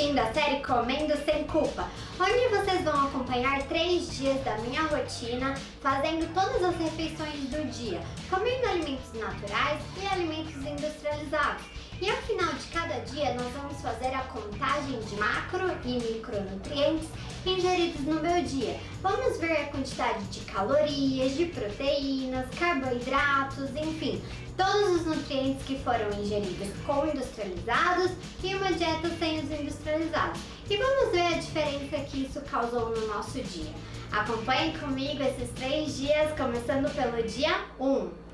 assistindo a série Comendo Sem Culpa, onde vocês vão acompanhar 3 dias da minha rotina, fazendo todas as refeições do dia, comendo alimentos naturais e alimentos industrializados. E ao final de cada dia nós vamos fazer a contagem de macro e micronutrientes ingeridos no meu dia. Vamos ver a quantidade de calorias, de proteínas, carboidratos, enfim, todos os nutrientes que foram ingeridos com industrializados e uma dieta sem os industrializados. E vamos ver a diferença que isso causou no nosso dia. Acompanhem comigo esses 3 dias, começando pelo dia 1.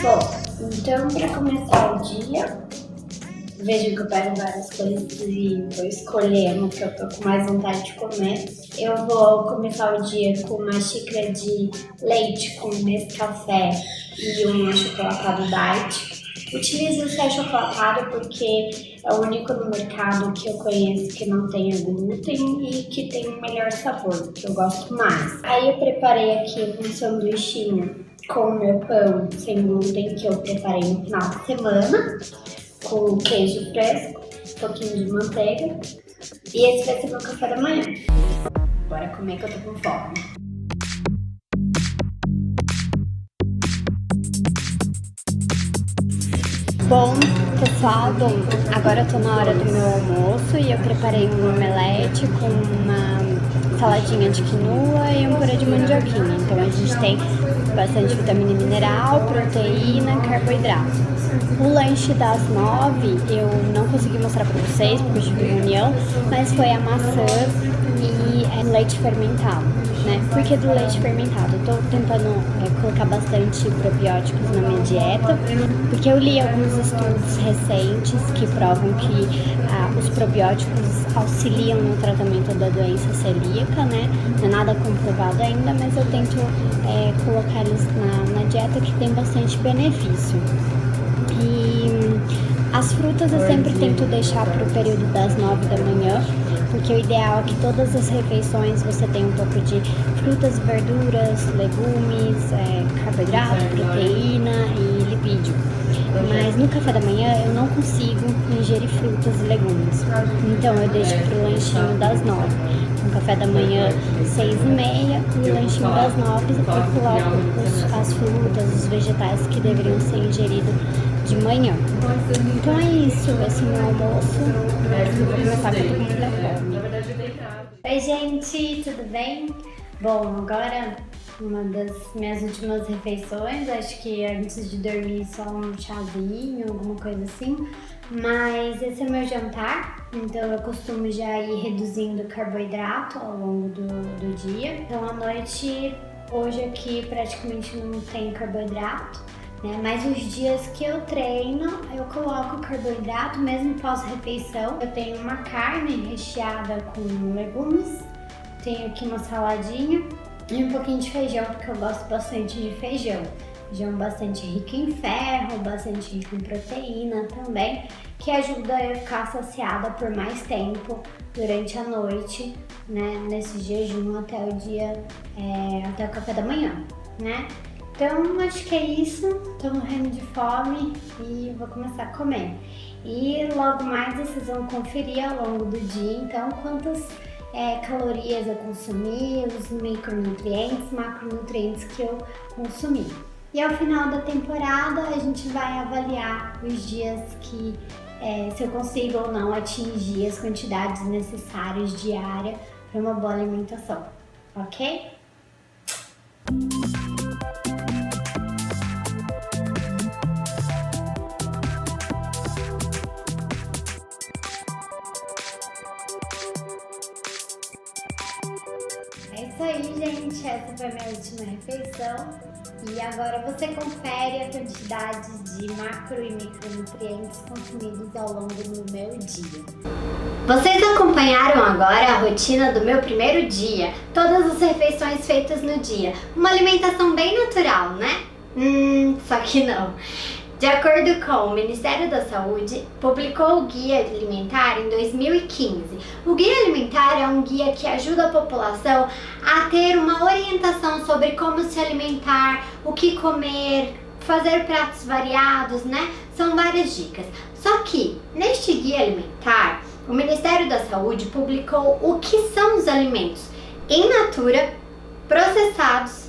Bom, então para começar o dia, vejam que eu pego várias coisas e vou escolhendo o que eu tô com mais vontade de comer. Eu vou começar o dia com uma xícara de leite com Nescafé e um achocolatado diet. Utilizo esse achocolatado porque é o único no mercado que eu conheço que não tenha glúten e que tem um melhor sabor, que eu gosto mais. Aí eu preparei aqui um sanduichinho com o meu pão sem glúten que eu preparei no final de semana, com queijo fresco, um pouquinho de manteiga, e esse vai ser meu café da manhã. Bora comer que eu tô com fome. Bom, pessoal, agora eu tô na hora do meu almoço e eu preparei um omelete com uma saladinha de quinoa e um purê de mandioquinha. Então a gente tem bastante vitamina mineral, proteína, carboidrato. O lanche das 9 eu não consegui mostrar pra vocês porque eu tive reunião, mas foi a maçã e leite fermentado, né? Por que do leite fermentado? Eu tô tentando colocar bastante probióticos na minha dieta, porque eu li alguns estudos recentes que provam que os probióticos auxiliam no tratamento da doença celíaca, né? Não é nada comprovado ainda, mas eu tento colocar eles na dieta que tem bastante benefício. E as frutas eu sempre tento deixar para o período das 9 da manhã, porque o ideal é que todas as refeições você tenha um pouco de frutas e verduras, legumes, carboidrato, proteína e lipídio. Mas no café da manhã eu não consigo ingerir frutas e legumes, então eu deixo para o lanchinho das 9. No café da manhã 6h30, e o lanchinho das 9 eu coloco as frutas, os vegetais que deveriam ser ingeridos de manhã. Então é isso, esse é o meu almoço. Eu vou começar com muita fome. Oi gente, tudo bem? Bom, agora uma das minhas últimas refeições, acho que antes de dormir só um chazinho, alguma coisa assim. Mas esse é meu jantar, então eu costumo já ir reduzindo carboidrato ao longo do dia. Então à noite, hoje aqui praticamente não tem carboidrato, né? Mas os dias que eu treino, eu coloco carboidrato mesmo pós-refeição. Eu tenho uma carne recheada com legumes, tenho aqui uma saladinha e um pouquinho de feijão, porque eu gosto bastante de feijão. Feijão bastante rico em ferro, bastante rico em proteína também, que ajuda a ficar saciada por mais tempo durante a noite, né? Nesse jejum até o dia, até o café da manhã, né? Então acho que é isso, tô morrendo de fome e vou começar a comer. E logo mais vocês vão conferir ao longo do dia, então, quantas calorias eu consumi, os micronutrientes, macronutrientes que eu consumi. E ao final da temporada a gente vai avaliar os dias que se eu consigo ou não atingir as quantidades necessárias diárias para uma boa alimentação, ok? É isso aí, gente. Essa foi a minha última refeição. E agora você confere a quantidade de macro e micronutrientes consumidos ao longo do meu dia. Vocês acompanharam agora a rotina do meu primeiro dia, todas as refeições feitas no dia. Uma alimentação bem natural, né? Só que não. De acordo com o Ministério da Saúde, publicou o Guia Alimentar em 2015. O Guia Alimentar é um guia que ajuda a população a ter uma orientação sobre como se alimentar, o que comer, fazer pratos variados, né? São várias dicas. Só que, neste Guia Alimentar, o Ministério da Saúde publicou o que são os alimentos in natura, processados,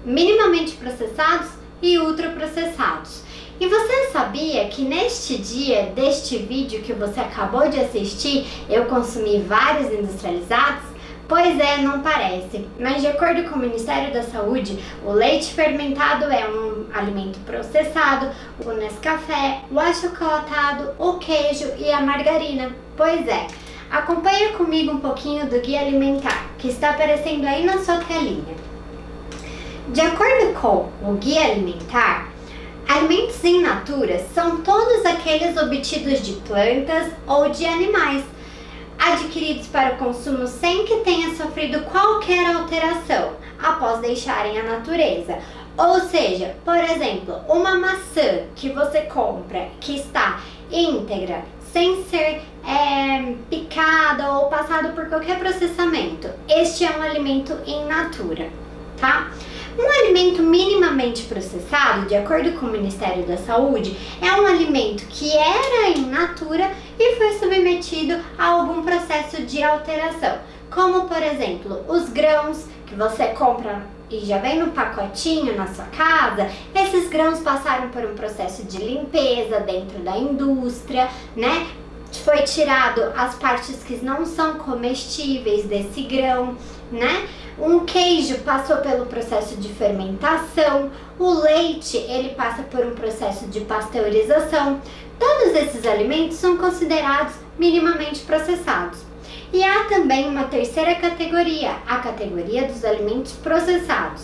minimamente processados e ultraprocessados. E você sabia que neste dia deste vídeo que você acabou de assistir, eu consumi vários industrializados? Pois é, não parece, mas de acordo com o Ministério da Saúde, o leite fermentado é um alimento processado, o Nescafé, o achocolatado, o queijo e a margarina. Pois é, acompanha comigo um pouquinho do Guia Alimentar, que está aparecendo aí na sua telinha. De acordo com o Guia Alimentar, alimentos in natura são todos aqueles obtidos de plantas ou de animais, adquiridos para o consumo sem que tenha sofrido qualquer alteração após deixarem a natureza. Ou seja, por exemplo, uma maçã que você compra que está íntegra, sem ser picada ou passada por qualquer processamento, este é um alimento in natura, tá? Um alimento minimamente processado, de acordo com o Ministério da Saúde, é um alimento que era in natura e foi submetido a algum processo de alteração, como por exemplo, os grãos que você compra e já vem no pacotinho na sua casa. Esses grãos passaram por um processo de limpeza dentro da indústria, né? Foi tirado as partes que não são comestíveis desse grão, né? Um queijo passou pelo processo de fermentação, o leite ele passa por um processo de pasteurização. Todos esses alimentos são considerados minimamente processados. E há também uma terceira categoria, a categoria dos alimentos processados.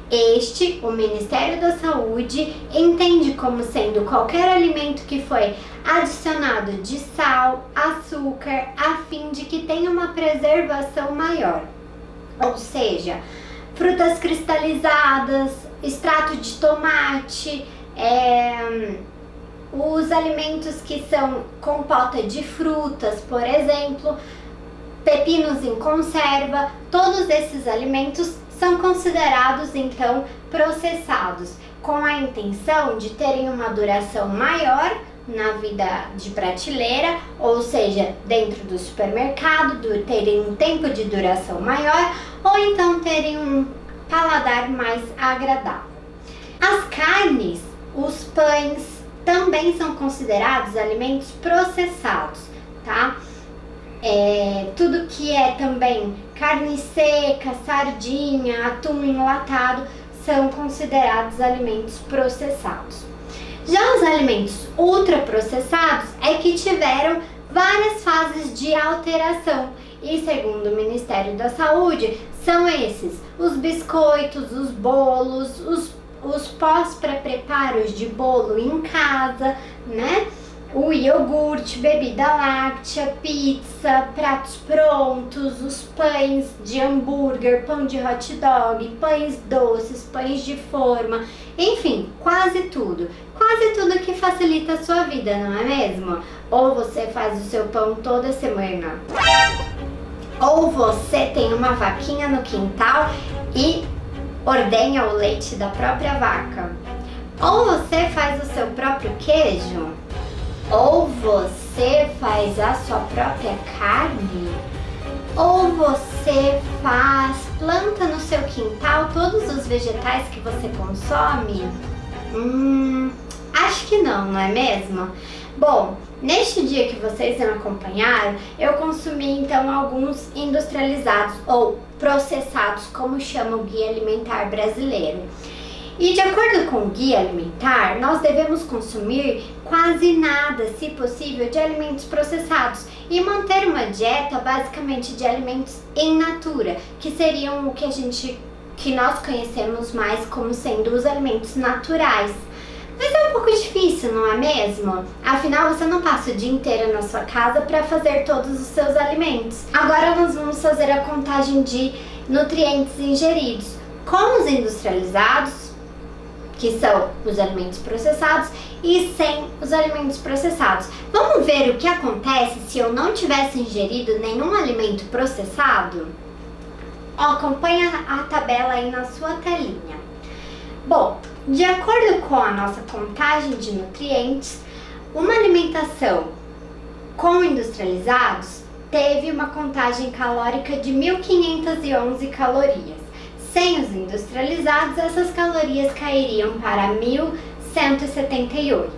Este, o Ministério da Saúde entende como sendo qualquer alimento que foi adicionado de sal, açúcar, a fim de que tenha uma preservação maior. Ou seja, frutas cristalizadas, extrato de tomate, os alimentos que são compota de frutas, por exemplo, pepinos em conserva, todos esses alimentos são considerados então processados, com a intenção de terem uma duração maior na vida de prateleira, ou seja, dentro do supermercado, terem um tempo de duração maior, ou então terem um paladar mais agradável. As carnes, os pães, também são considerados alimentos processados, tá? Tudo que é também carne seca, sardinha, atum enlatado, são considerados alimentos processados. Já os alimentos ultraprocessados é que tiveram várias fases de alteração e, segundo o Ministério da Saúde, são esses: os biscoitos, os bolos, os pós-preparos de bolo em casa, né? O iogurte, bebida láctea, pizza, pratos prontos, os pães de hambúrguer, pão de hot dog, pães doces, pães de forma, enfim, quase tudo. Quase tudo que facilita a sua vida, não é mesmo? Ou você faz o seu pão toda semana, ou você tem uma vaquinha no quintal e ordenha o leite da própria vaca, ou você faz o seu próprio queijo, ou você faz a sua própria carne, ou você planta no seu quintal todos os vegetais que você consome. Acho que não é mesmo? Bom, neste dia que vocês vão acompanhar, eu consumi então alguns industrializados ou processados, como chama o Guia Alimentar Brasileiro. E de acordo com o Guia Alimentar, nós devemos consumir quase nada, se possível, de alimentos processados e manter uma dieta basicamente de alimentos in natura, que seriam o que nós conhecemos mais como sendo os alimentos naturais. Mas é um pouco difícil, não é mesmo? Afinal, você não passa o dia inteiro na sua casa para fazer todos os seus alimentos. Agora nós vamos fazer a contagem de nutrientes ingeridos. Com os industrializados, que são os alimentos processados, e sem os alimentos processados. Vamos ver o que acontece se eu não tivesse ingerido nenhum alimento processado? Ó, acompanha a tabela aí na sua telinha. Bom, de acordo com a nossa contagem de nutrientes, uma alimentação com industrializados teve uma contagem calórica de 1.511 calorias. Sem os industrializados, essas calorias cairiam para 1.178.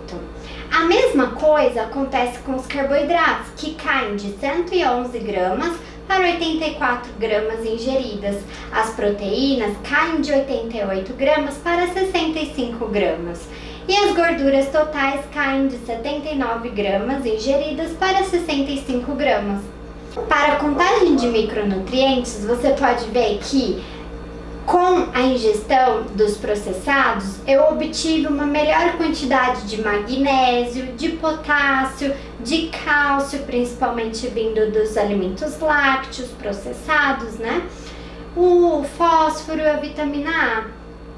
A mesma coisa acontece com os carboidratos, que caem de 111 gramas para 84 gramas ingeridas. As proteínas caem de 88 gramas para 65 gramas. E as gorduras totais caem de 79 gramas ingeridas para 65 gramas. Para a contagem de micronutrientes, você pode ver que com a ingestão dos processados, eu obtive uma melhor quantidade de magnésio, de potássio, de cálcio, principalmente vindo dos alimentos lácteos processados, né? O fósforo, a vitamina A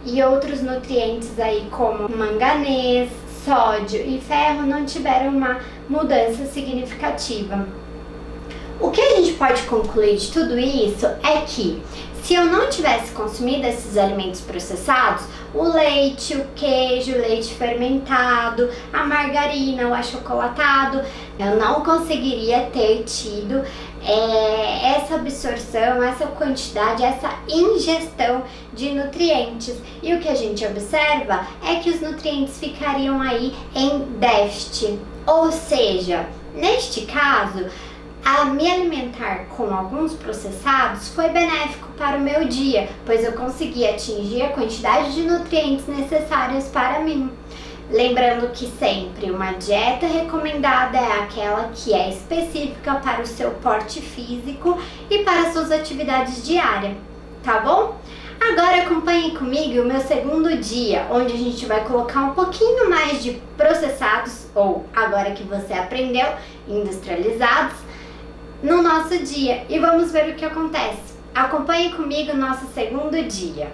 e outros nutrientes aí como manganês, sódio e ferro não tiveram uma mudança significativa. O que a gente pode concluir de tudo isso é que se eu não tivesse consumido esses alimentos processados, o leite, o queijo, o leite fermentado, a margarina, o achocolatado, eu não conseguiria ter tido essa absorção, essa quantidade, essa ingestão de nutrientes. E o que a gente observa é que os nutrientes ficariam aí em déficit. Ou seja, neste caso, a me alimentar com alguns processados foi benéfico para o meu dia, pois eu consegui atingir a quantidade de nutrientes necessários para mim. Lembrando que sempre uma dieta recomendada é aquela que é específica para o seu porte físico e para suas atividades diárias, tá bom? Agora acompanhe comigo o meu segundo dia, onde a gente vai colocar um pouquinho mais de processados, ou agora que você aprendeu, industrializados, no nosso dia, e vamos ver o que acontece. Acompanhe comigo o nosso segundo dia.